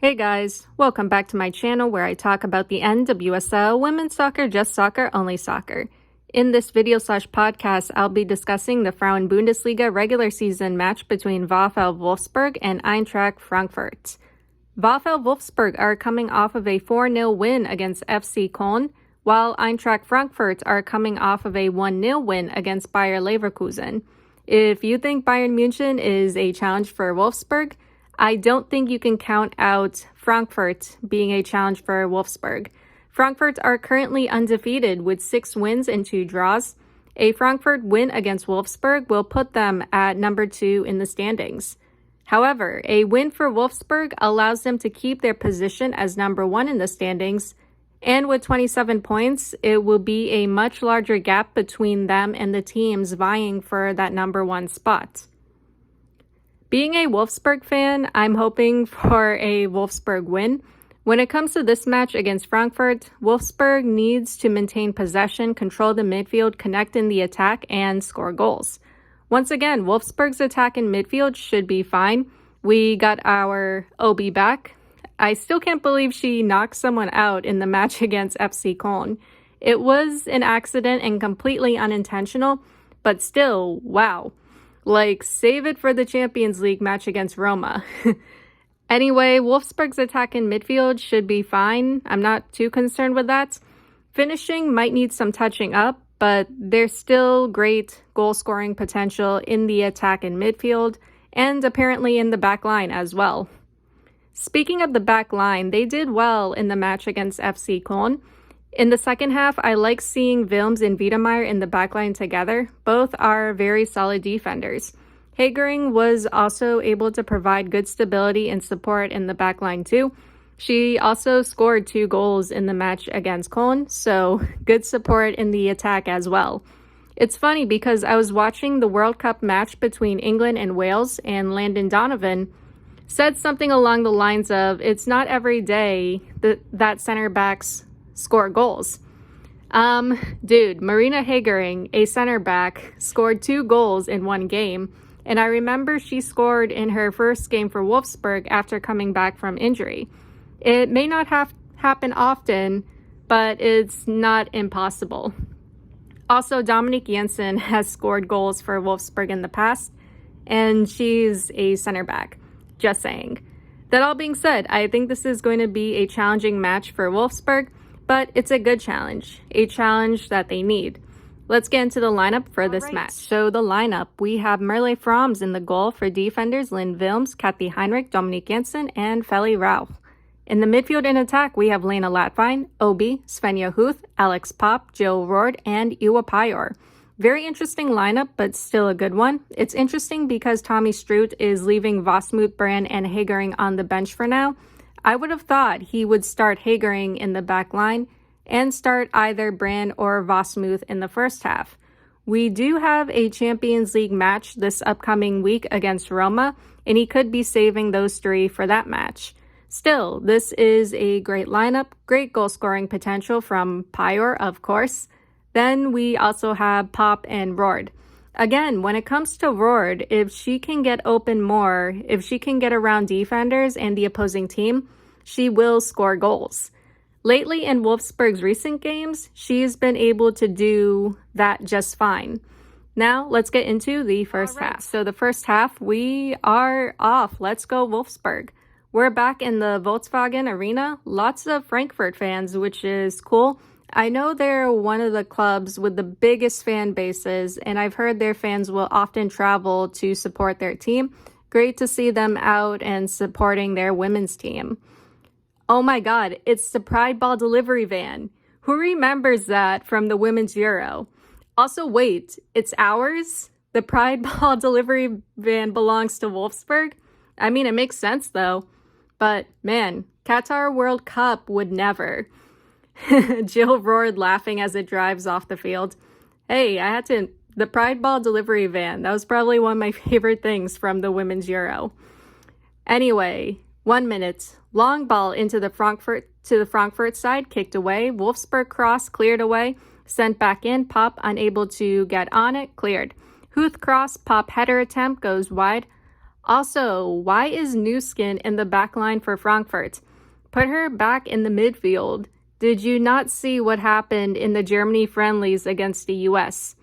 Hey guys, welcome back to my channel where I talk about the NWSL, women's soccer, just soccer, only soccer. In this video/podcast, I'll be discussing the Frauen Bundesliga regular season match between VfL Wolfsburg and Eintracht Frankfurt. VfL Wolfsburg are coming off of a 4-0 win against FC Köln, while Eintracht Frankfurt are coming off of a 1-0 win against Bayer Leverkusen. If you think Bayern München is a challenge for Wolfsburg, I don't think you can count out Frankfurt being a challenge for Wolfsburg. Frankfurt are currently undefeated with 6 wins and 2 draws. A Frankfurt win against Wolfsburg will put them at number 2 in the standings. However, a win for Wolfsburg allows them to keep their position as number 1 in the standings, and with 27 points, it will be a much larger gap between them and the teams vying for that number 1 spot. Being a Wolfsburg fan, I'm hoping for a Wolfsburg win. When it comes to this match against Frankfurt, Wolfsburg needs to maintain possession, control the midfield, connect in the attack, and score goals. Once again, Wolfsburg's attack in midfield should be fine. We got our OB back. I still can't believe she knocked someone out in the match against FC Köln. It was an accident and completely unintentional, but still, wow. Like, save it for the Champions League match against Roma. Anyway, Wolfsburg's attack in midfield should be fine. I'm not too concerned with that. Finishing might need some touching up, but there's still great goal-scoring potential in the attack in midfield, and apparently in the back line as well. Speaking of the back line, they did well in the match against FC Köln. In the second half, I like seeing Wilms and Wiedemeyer in the backline together. Both are very solid defenders. Hagering was also able to provide good stability and support in the backline too. She also scored 2 goals in the match against Köln, so good support in the attack as well. It's funny because I was watching the World Cup match between England and Wales, and Landon Donovan said something along the lines of, it's not every day that center backs score goals. Dude, Marina Hagering, a center back, scored 2 goals in 1 game, and I remember she scored in her first game for Wolfsburg after coming back from injury. It may not happen often, but it's not impossible. Also, Dominique Jensen has scored goals for Wolfsburg in the past, and she's a center back. Just saying. That all being said, I think this is going to be a challenging match for Wolfsburg, but it's a good challenge, a challenge that they need. Let's get into the lineup for this match. So the lineup, we have Merle Froms in the goal for defenders Lynn Wilms, Kathy Heinrich, Dominique Jensen, and Feli Rauch. In the midfield and attack, we have Lena Latvine, Obi, Svenja Huth, Alex Pop, Jill Roord, and Iwa Payor. Very interesting lineup, but still a good one. It's interesting because Tommy Stroot is leaving Vosmuth, Brand, and Hagering on the bench for now. I would have thought he would start Hagering in the back line and start either Brand or Vosmuth in the first half. We do have a Champions League match this upcoming week against Roma, and he could be saving those 3 for that match. Still, this is a great lineup, great goal-scoring potential from Payor, of course. Then we also have Pop and Roord. Again, when it comes to Roord, if she can get open more, if she can get around defenders and the opposing team, she will score goals. Lately in Wolfsburg's recent games, she's been able to do that just fine. Now, let's get into the first half. So the first half, we are off. Let's go Wolfsburg. We're back in the Volkswagen Arena. Lots of Frankfurt fans, which is cool. I know they're one of the clubs with the biggest fan bases, and I've heard their fans will often travel to support their team. Great to see them out and supporting their women's team. Oh my god, it's the Pride Ball delivery van. Who remembers that from the Women's Euro? Also, wait, it's ours? The Pride Ball delivery van belongs to Wolfsburg? I mean, it makes sense though. But man, Qatar World Cup would never. Jill Roord laughing as it drives off the field. Hey, the Pride Ball delivery van. That was probably one of my favorite things from the Women's Euro. Anyway, 1 minute. Long ball into the Frankfurt side, kicked away. Wolfsburg cross, cleared away. Sent back in, Pop unable to get on it, cleared. Huth cross, Pop header attempt goes wide. Also, why is Nuskin in the back line for Frankfurt? Put her back in the midfield. Did you not see what happened in the Germany friendlies against the US?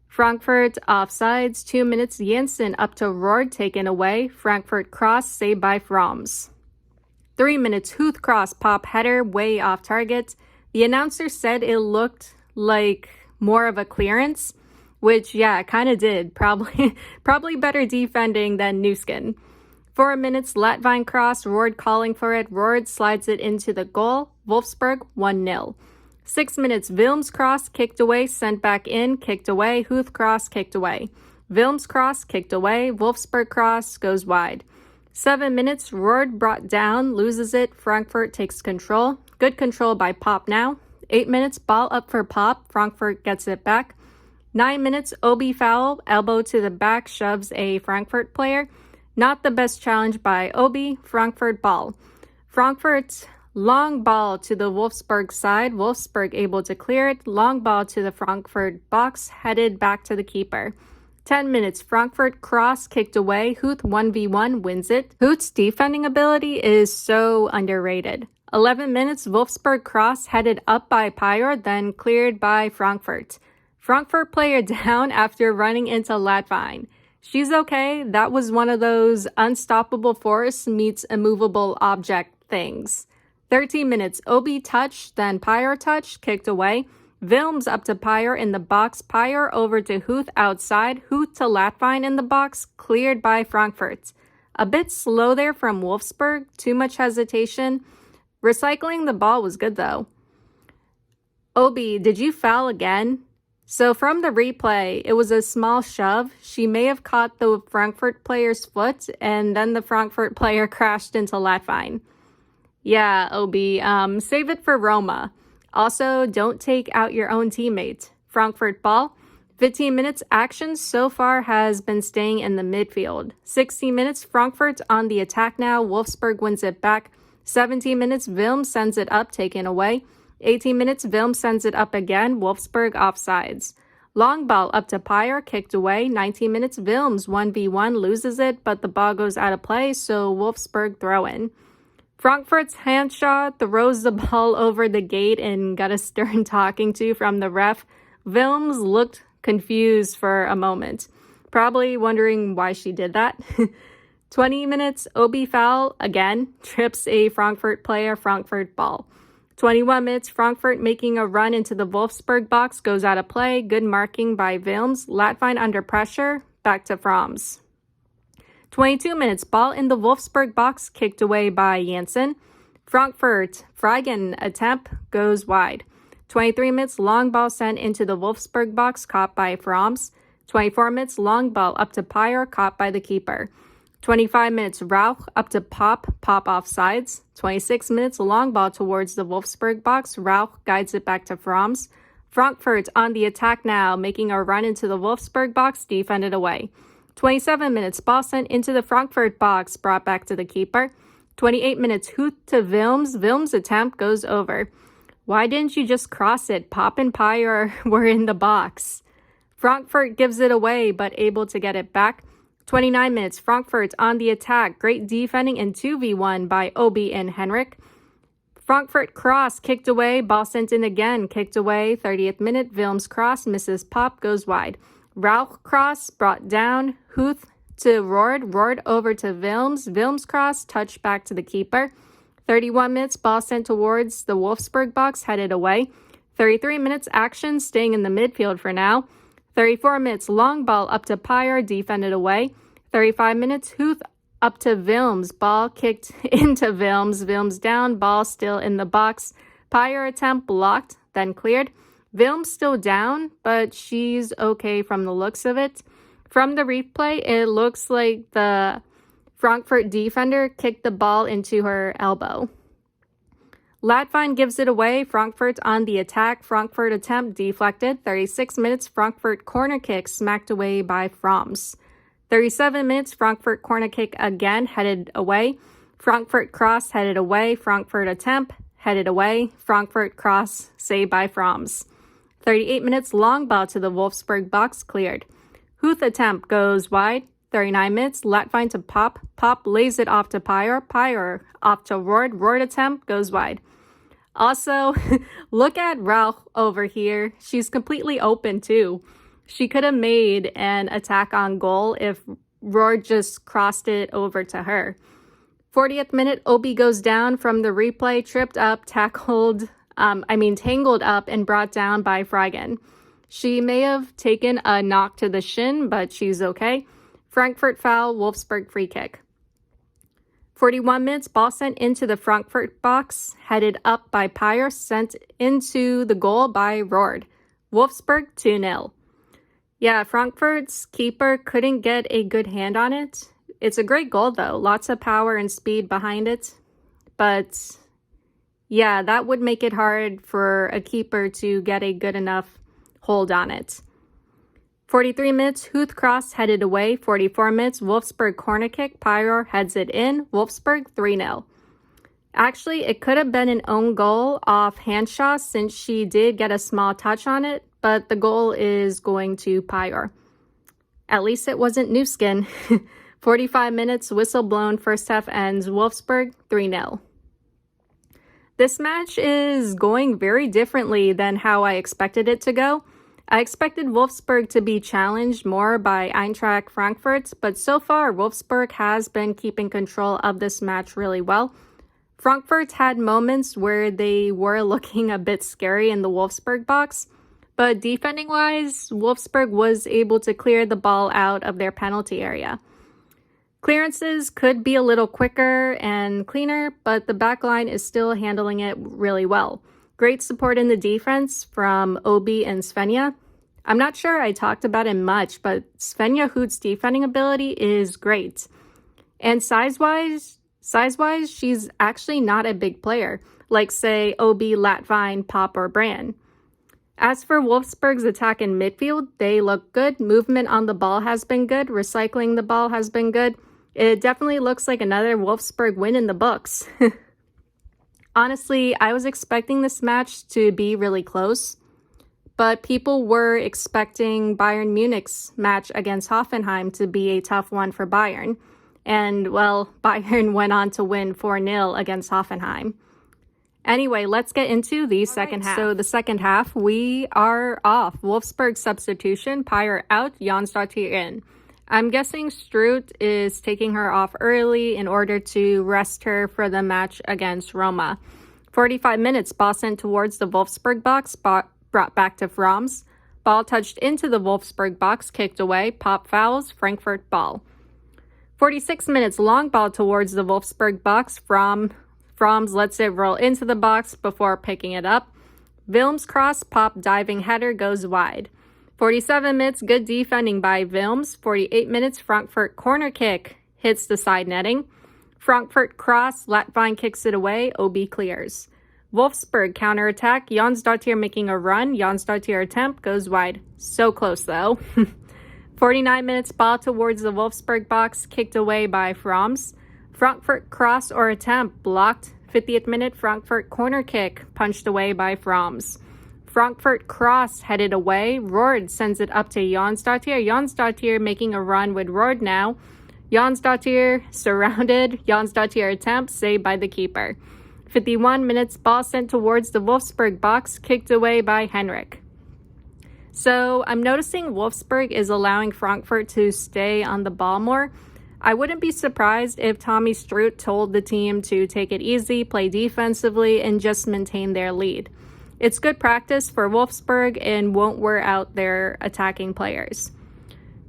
Frankfurt offsides, 2 minutes, Janssen up to Roord, taken away. Frankfurt cross, saved by Froms. 3 minutes, Huth cross, pop header, way off target. The announcer said it looked like more of a clearance, which, yeah, it kind of did. Probably better defending than Nuskin. 4 minutes, Latvine cross, Roord calling for it. Roord slides it into the goal. Wolfsburg 1-0. 6 minutes, Wilms cross, kicked away, sent back in, kicked away. Huth cross, kicked away. Wilms cross, kicked away. Wolfsburg cross, goes wide. 7 minutes, Roord brought down, loses it. Frankfurt takes control. Good control by Pop now. 8 minutes, ball up for Pop. Frankfurt gets it back. 9 minutes, Obi foul, elbow to the back, shoves a Frankfurt player. Not the best challenge by Obi. Frankfurt ball. Frankfurt long ball to the Wolfsburg side. Wolfsburg able to clear it. Long ball to the Frankfurt box, headed back to the keeper. 10 minutes, Frankfurt cross, kicked away. Huth 1v1 wins it. Huth's defending ability is so underrated. 11 minutes, Wolfsburg cross, headed up by Pyor, then cleared by Frankfurt. Frankfurt player down after running into Latvine. She's okay. That was one of those unstoppable force meets immovable object things. 13 minutes, Obi touch, then Pyor touch, kicked away. Wilms up to Pyor in the box. Pyor over to Huth outside. Huth to Latvine in the box, cleared by Frankfurt. A bit slow there from Wolfsburg. Too much hesitation. Recycling the ball was good though. Obi, did you foul again? So from the replay, it was a small shove. She may have caught the Frankfurt player's foot, and then the Frankfurt player crashed into Latvine. Yeah, Obi, save it for Roma. Also, don't take out your own teammate. Frankfurt ball. 15 minutes, action so far has been staying in the midfield. 16 minutes, Frankfurt on the attack now. Wolfsburg wins it back. 17 minutes, Wilms sends it up, taken away. 18 minutes, Wilms sends it up again. Wolfsburg offsides. Long ball up to Pyor, kicked away. 19 minutes, Wilms 1v1 loses it, but the ball goes out of play, so Wolfsburg throw in. Frankfurt's hand shot throws the ball over the gate and got a stern talking to from the ref. Wilms looked confused for a moment, probably wondering why she did that. 20 minutes, Obi foul, again, trips a Frankfurt player, Frankfurt ball. 21 minutes, Frankfurt making a run into the Wolfsburg box, goes out of play. Good marking by Wilms. Latvine under pressure, back to Froms. 22 minutes, ball in the Wolfsburg box, kicked away by Janssen. Frankfurt, Fragen attempt, goes wide. 23 minutes, long ball sent into the Wolfsburg box, caught by Froms. 24 minutes, long ball up to Pyor, caught by the keeper. 25 minutes, Rauch up to Pop off sides. 26 minutes, long ball towards the Wolfsburg box. Rauch guides it back to Froms. Frankfurt on the attack now, making a run into the Wolfsburg box, defended away. 27 minutes, ball sent into the Frankfurt box, brought back to the keeper. 28 minutes, Huth to Wilms. Wilms' attempt goes over. Why didn't you just cross it? Pop and Pyor were in the box. Frankfurt gives it away, but able to get it back. 29 minutes, Frankfurt on the attack. Great defending in 2v1 by Obi and Henrik. Frankfurt cross, kicked away. Ball sent in again, kicked away. 30th minute, Wilms cross, misses Pop, goes wide. Rauch cross, brought down. Huth to Roord. Roord over to Wilms. Wilms cross, touch back to the keeper. 31 minutes, ball sent towards the Wolfsburg box, headed away. 33 minutes, action, staying in the midfield for now. 34 minutes, long ball up to Pyor, defended away. 35 minutes, Huth up to Wilms. Ball kicked into Wilms. Wilms down, ball still in the box. Pyor attempt blocked, then cleared. Wilms still down, but she's okay from the looks of it. From the replay, it looks like the Frankfurt defender kicked the ball into her elbow. Latvine gives it away. Frankfurt on the attack. Frankfurt attempt deflected. 36 minutes, Frankfurt corner kick smacked away by Froms. 37 minutes, Frankfurt corner kick again, headed away. Frankfurt cross, headed away. Frankfurt attempt, headed away. Frankfurt cross, saved by Froms. 38 minutes, long ball to the Wolfsburg box, cleared. Huth attempt goes wide. 39 minutes, Latvine to Pop. Pop lays it off to Pyre. Pyre off to Roord. Roord attempt goes wide. Also, look at Rauch over here. She's completely open too. She could have made an attack on goal if Roord just crossed it over to her. 40th minute, Obi goes down from the replay, tripped up, tangled up and brought down by Fragen. She may have taken a knock to the shin, but she's okay. Frankfurt foul, Wolfsburg free kick. 41 minutes, ball sent into the Frankfurt box, headed up by Pyre, sent into the goal by Roord. Wolfsburg 2-0. Yeah, Frankfurt's keeper couldn't get a good hand on it. It's a great goal though, lots of power and speed behind it. But yeah, that would make it hard for a keeper to get a good enough hold on it. 43 minutes, Huth cross headed away. 44 minutes, Wolfsburg corner kick. Pyre heads it in. Wolfsburg 3-0. Actually, it could have been an own goal off Hanshaw since she did get a small touch on it, but the goal is going to Pyre. At least it wasn't new skin. 45 minutes, whistle blown, first half ends. Wolfsburg 3-0. This match is going very differently than how I expected it to go. I expected Wolfsburg to be challenged more by Eintracht Frankfurt, but so far Wolfsburg has been keeping control of this match really well. Frankfurt had moments where they were looking a bit scary in the Wolfsburg box, but defending-wise, Wolfsburg was able to clear the ball out of their penalty area. Clearances could be a little quicker and cleaner, but the back line is still handling it really well. Great support in the defense from Obi and Svenja. I'm not sure I talked about it much, but Svenja Huth's defending ability is great. And size-wise, she's actually not a big player, like say Obi, Latvine, Pop, or Brand. As for Wolfsburg's attack in midfield, they look good. Movement on the ball has been good. Recycling the ball has been good. It definitely looks like another Wolfsburg win in the books. Honestly, I was expecting this match to be really close, but people were expecting Bayern Munich's match against Hoffenheim to be a tough one for Bayern. And, well, Bayern went on to win 4-0 against Hoffenheim. Anyway, let's get into the second half. So the second half, we are off. Wolfsburg substitution, Pyre out, Jonsdottir in. I'm guessing Strutt is taking her off early in order to rest her for the match against Roma. 45 minutes, ball sent towards the Wolfsburg box, brought back to Froms. Ball touched into the Wolfsburg box, kicked away, Pop fouls, Frankfurt ball. 46 minutes, long ball towards the Wolfsburg box, Froms lets it roll into the box before picking it up. Wilms cross, Pop diving header goes wide. 47 minutes, good defending by Wilms. 48 minutes, Frankfurt corner kick hits the side netting. Frankfurt cross, Latvine kicks it away, OB clears. Wolfsburg counterattack, Jonsdottir making a run. Jonsdottir attempt goes wide. So close though. 49 minutes, ball towards the Wolfsburg box, kicked away by Froms. Frankfurt cross or attempt blocked. 50th minute, Frankfurt corner kick punched away by Froms. Frankfurt cross headed away. Roord sends it up to Jonsdottir. Jonsdottir making a run with Roord now. Jonsdottir surrounded. Jonsdottir attempt saved by the keeper. 51 minutes, ball sent towards the Wolfsburg box, kicked away by Henrik. So I'm noticing Wolfsburg is allowing Frankfurt to stay on the ball more. I wouldn't be surprised if Tommy Strutt told the team to take it easy, play defensively, and just maintain their lead. It's good practice for Wolfsburg and won't wear out their attacking players.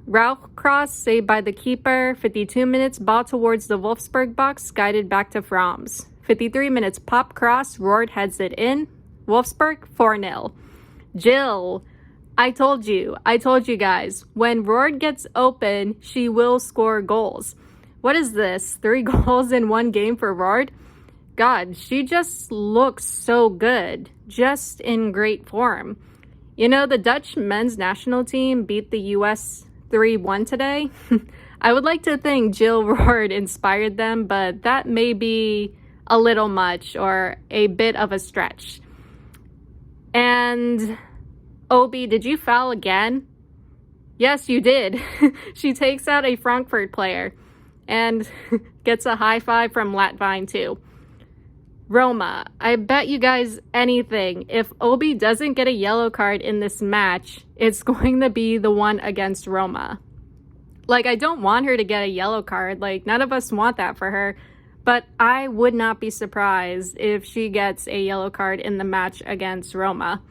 Rauch cross saved by the keeper. 52 minutes, ball towards the Wolfsburg box, guided back to Froms. 53 minutes, Pop cross, Roord heads it in. Wolfsburg 4-0. Jill, I told you guys, when Roord gets open, she will score goals. What is this? 3 goals in 1 game for Roord? God, she just looks so good, just in great form. You know, the Dutch men's national team beat the US 3-1 today. I would like to think Jill Roord inspired them, but that may be a little much or a bit of a stretch. And Obi, did you foul again? Yes, you did. She takes out a Frankfurt player and gets a high five from Latvine too. Roma, I bet you guys anything. If Obi doesn't get a yellow card in this match, it's going to be the one against Roma. Like, I don't want her to get a yellow card. Like, none of us want that for her. But I would not be surprised if she gets a yellow card in the match against Roma.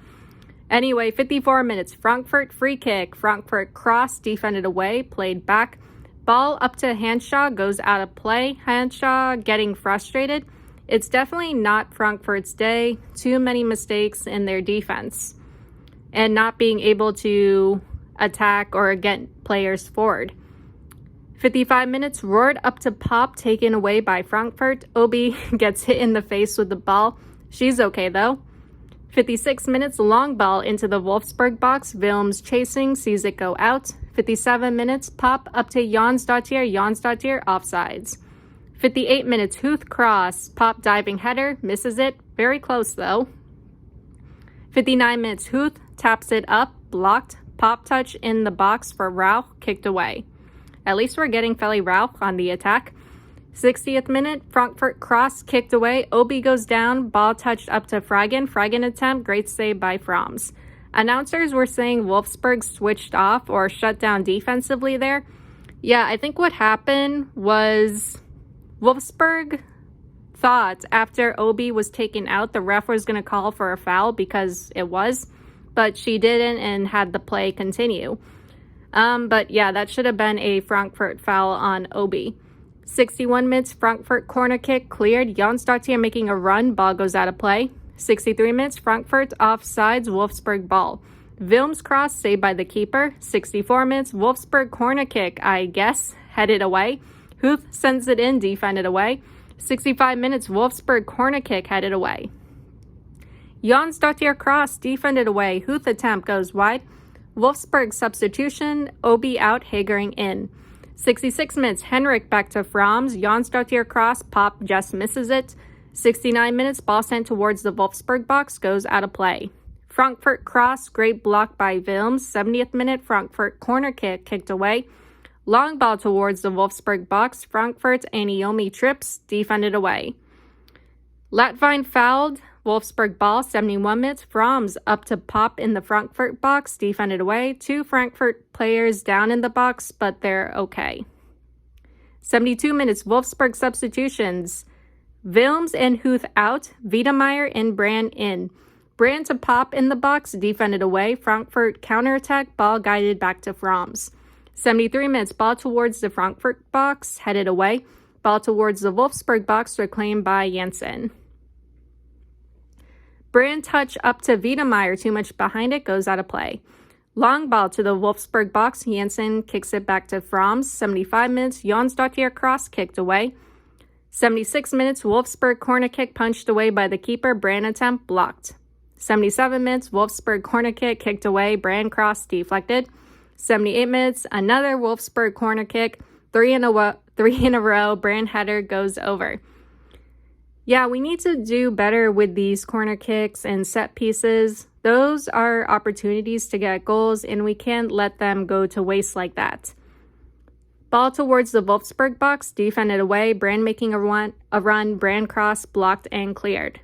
Anyway, 54 minutes. Frankfurt free kick. Frankfurt cross, defended away, played back. Ball up to Hanshaw, goes out of play. Hanshaw getting frustrated. It's definitely not Frankfurt's day. Too many mistakes in their defense and not being able to attack or get players forward. 55 minutes, roared up to Pop, taken away by Frankfurt. Obi gets hit in the face with the ball. She's okay though. 56 minutes, long ball into the Wolfsburg box. Wilms chasing, sees it go out. 57 minutes, Pop up to Jonsdottir. Jonsdottir offsides. 58 minutes, Huth cross, Pop diving header, misses it, very close though. 59 minutes, Huth taps it up, blocked, Pop touch in the box for Rauch, kicked away. At least we're getting Feli Rauch on the attack. 60th minute, Frankfurt cross, kicked away, Obi goes down, ball touched up to Fragen, Fragen attempt, great save by Fromms. Announcers were saying Wolfsburg switched off or shut down defensively there. Yeah, I think what happened was Wolfsburg thought after Obi was taken out, the ref was going to call for a foul because it was, but she didn't and had the play continue. But yeah, that should have been a Frankfurt foul on Obi. 61 minutes, Frankfurt corner kick cleared. Jonsdottir making a run, ball goes out of play. 63 minutes, Frankfurt offsides, Wolfsburg ball. Wilms cross, saved by the keeper. 64 minutes, Wolfsburg corner kick, I guess, headed away. Huth sends it in, defended away. 65 minutes, Wolfsburg corner kick headed away. Jonsdottir cross, defended away. Huth attempt goes wide. Wolfsburg substitution, Obi out, Hagering in. 66 minutes, Henrik back to Fromms. Jonsdottir cross, Pop just misses it. 69 minutes, ball sent towards the Wolfsburg box, goes out of play. Frankfurt cross, great block by Wilms. 70th minute, Frankfurt corner kick kicked away. Long ball towards the Wolfsburg box. Frankfurt and Iomi trips, defended away. Latvine fouled. Wolfsburg ball, 71 minutes. Fromms up to Pop in the Frankfurt box, defended away. 2 Frankfurt players down in the box, but they're okay. 72 minutes, Wolfsburg substitutions. Wilms and Huth out. Wiedemeyer and Brand in. Brand to Pop in the box, defended away. Frankfurt counterattack, ball guided back to Fromms. 73 minutes, ball towards the Frankfurt box, headed away. Ball towards the Wolfsburg box, reclaimed by Janssen. Brand touch up to Wiedemeyer, too much behind it, goes out of play. Long ball to the Wolfsburg box, Janssen kicks it back to Fromms. 75 minutes, Jonsdottir cross, kicked away. 76 minutes, Wolfsburg corner kick punched away by the keeper, Brand attempt blocked. 77 minutes, Wolfsburg corner kick kicked away, Brand cross deflected. 78 minutes, another Wolfsburg corner kick, 3 in a row, Brand header goes over. Yeah, we need to do better with these corner kicks and set pieces. Those are opportunities to get goals, and we can't let them go to waste like that. Ball towards the Wolfsburg box, defended away, Brand making a run, Brand cross, blocked and cleared.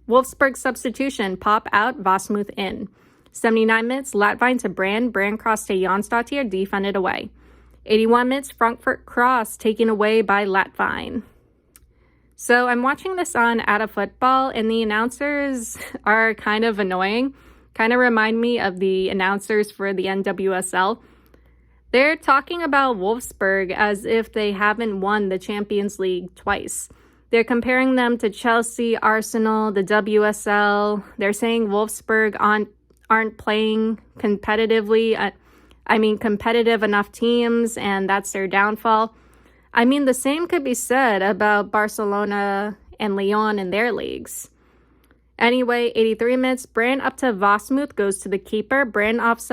Wolfsburg substitution, Pop out, Vosmuth in. 79 minutes, Latvine to Brand cross to Jonsdottir, defended away. 81 minutes, Frankfurt cross, taken away by Latvine. So I'm watching this on At a Football, and the announcers are kind of annoying. Kind of remind me of the announcers for the NWSL. They're talking about Wolfsburg as if they haven't won the Champions League twice. They're comparing them to Chelsea, Arsenal, the WSL. They're saying Wolfsburg aren't playing competitively. Competitive enough teams, and that's their downfall. I mean, the same could be said about Barcelona and Lyon in their leagues. Anyway, 83 minutes, Brand up to Vosmuth, goes to the keeper. Brand cross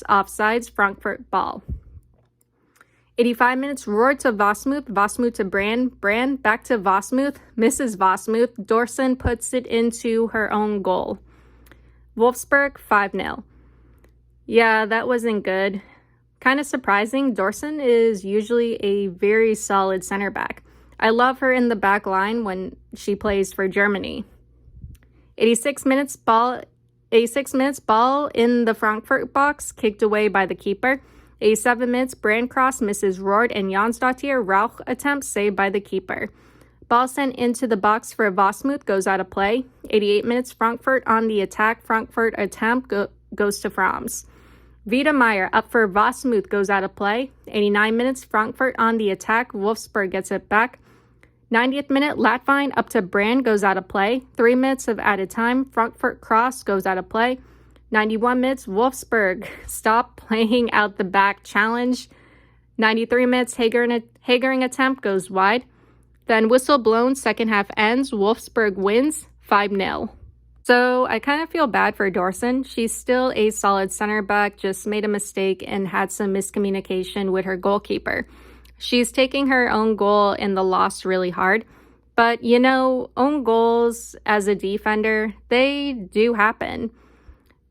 offsides, Frankfurt ball. 85 minutes, roared to Vosmuth, Vosmuth to Brand back to Vosmuth, misses Vosmuth. Dorson puts it into her own goal. Wolfsburg 5-0. Yeah, that wasn't good. Kind of surprising, Dorsen is usually a very solid center back. I love her in the back line when she plays for Germany. 86 minutes ball in the Frankfurt box, kicked away by the keeper. 87 minutes, Brand cross misses Roord and Jansdottir. Rauch attempt saved by the keeper. Ball sent into the box for Vosmuth, goes out of play. 88 minutes, Frankfurt on the attack. Frankfurt attempt goes to Frams. Wiedemeyer up for Vosmuth, goes out of play. 89 minutes, Frankfurt on the attack. Wolfsburg gets it back. 90th minute, Latvine up to Brand, goes out of play. 3 minutes of added time. Frankfurt cross goes out of play. 91 minutes, Wolfsburg stop playing out the back challenge. 93 minutes, Hagering attempt goes wide. Then whistle blown, second half ends. Wolfsburg wins 5-0. So I kind of feel bad for Dorsen. She's still a solid center back, just made a mistake and had some miscommunication with her goalkeeper. She's taking her own goal in the loss really hard. But, you know, own goals as a defender, they do happen.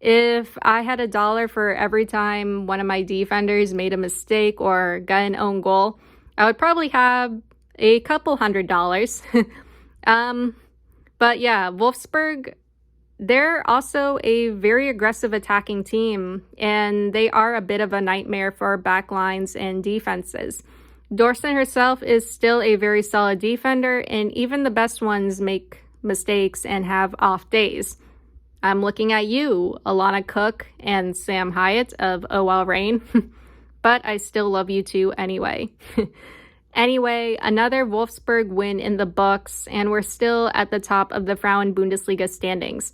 If I had $1 for every time one of my defenders made a mistake or got an own goal, I would probably have a couple $100. But yeah, Wolfsburg, they're also a very aggressive attacking team, and they are a bit of a nightmare for backlines and defenses. Dorsen herself is still a very solid defender, and even the best ones make mistakes and have off days. I'm looking at you, Alana Cook and Sam Hyatt of OL Reign, but I still love you two anyway. Anyway, another Wolfsburg win in the books, and we're still at the top of the Frauen-Bundesliga standings.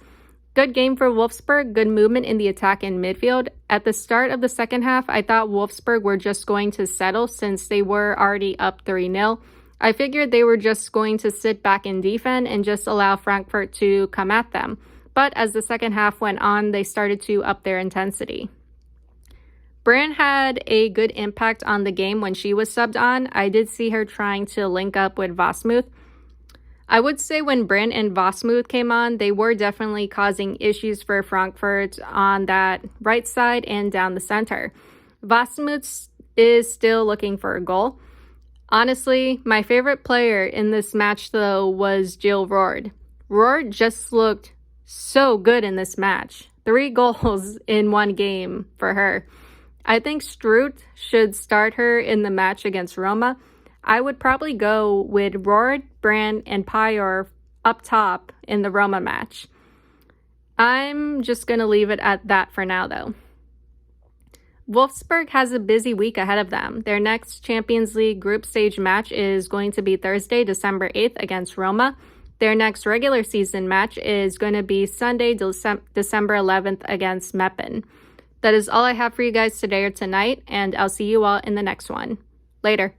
Good game for Wolfsburg, good movement in the attack and midfield. At the start of the second half, I thought Wolfsburg were just going to settle since they were already up 3-0. I figured they were just going to sit back and defend and just allow Frankfurt to come at them. But as the second half went on, they started to up their intensity. Brand had a good impact on the game when she was subbed on. I did see her trying to link up with Vosmuth. I would say when Brand and Vosmuth came on, they were definitely causing issues for Frankfurt on that right side and down the center. Vosmuth is still looking for a goal. Honestly, my favorite player in this match, though, was Jill Roord. Roord just looked so good in this match. 3 goals in one game for her. I think Struth should start her in the match against Roma. I would probably go with Roord, Brand, and Pyor up top in the Roma match. I'm just going to leave it at that for now, though. Wolfsburg has a busy week ahead of them. Their next Champions League group stage match is going to be Thursday, December 8th against Roma. Their next regular season match is going to be Sunday, December 11th against Meppen. That is all I have for you guys today or tonight, and I'll see you all in the next one. Later.